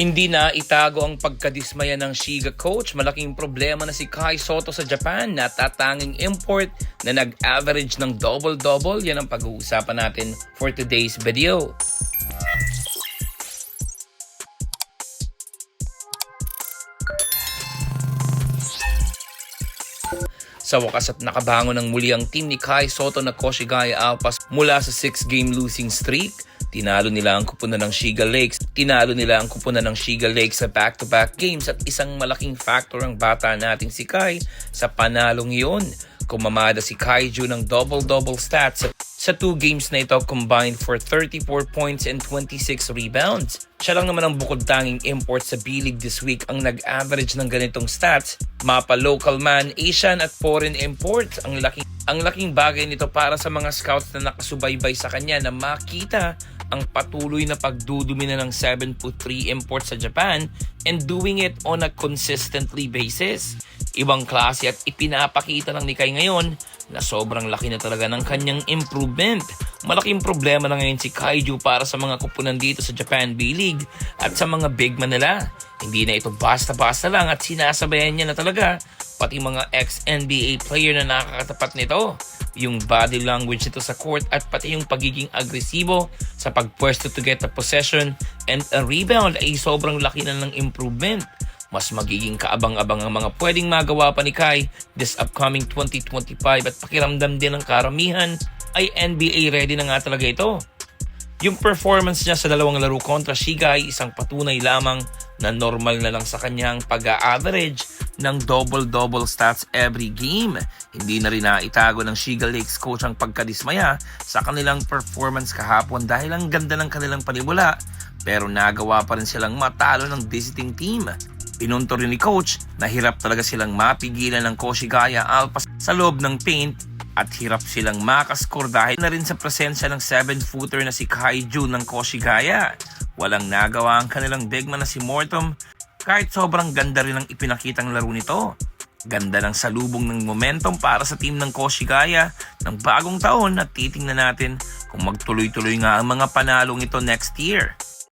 Hindi na itago ang pagkadismaya ng Shiga coach. Malaking problema na si Kai Sotto sa Japan na tatanging import na nag-average ng double-double. Yan ang pag-uusapan natin for today's video. Sa wakas at nakabangon ng muli ang team ni Kai Sotto na Koshigaya Alpas mula sa 6-game losing streak. Tinalo nila ang kupunan ng Shiga Lakes. Sa back-to-back games at isang malaking factor ang bata nating si Kai sa panalong iyon. Kumamada si Kaiju ng double-double stats sa 2 games na ito combined for 34 points and 26 rebounds. Siya lang naman ang bukod tanging import sa B-League this week ang nag-average ng ganitong stats. Mapa local man, Asian at foreign imports. Ang laking bagay nito para sa mga scouts na nakasubaybay sa kanya na makita ang patuloy na pagdudumi na ng 7'3" import sa Japan and doing it on a consistently basis. Ibang klase at ipinapakita ng ni Kai ngayon na sobrang laki na talaga ng kanyang improvement. Malaking problema na ngayon si Kaiju para sa mga kupunan dito sa Japan B-League at sa mga big man nila. Hindi na ito basta-basta lang at sinasabayan niya na talaga pati mga ex-NBA player na nakakatapat nito. Yung body language nito sa court at pati yung pagiging agresibo sa pagpwesto to get a possession and a rebound ay sobrang laki na ng improvement. Mas magiging kaabang-abang ang mga pwedeng magawa pa ni Kai this upcoming 2025 at pakiramdam din ng karamihan ay NBA ready na nga talaga ito. Yung performance niya sa 2 laro kontra Shiga ay isang patunay lamang na normal na lang sa kanyang pag-a-average ng double-double stats every game. Hindi na rin naitago ng Shiga Lakes coach ang pagkadismaya sa kanilang performance kahapon dahil ang ganda ng kanilang panimula pero nagawa pa rin silang matalo ng visiting team. Pinunto rin ni coach na hirap talaga silang mapigilan ng Koshigaya Alpas sa loob ng paint at hirap silang makascore dahil na rin sa presensya ng 7-footer na si Kaiju ng Koshigaya. Walang nagawa ang kanilang big man na si Mortom kahit sobrang ganda rin ang ipinakitang laro nito. Ganda ng salubong ng momentum para sa team ng Koshigaya ng bagong taon at titingnan natin kung magtuloy-tuloy nga ang mga panalong ito next year.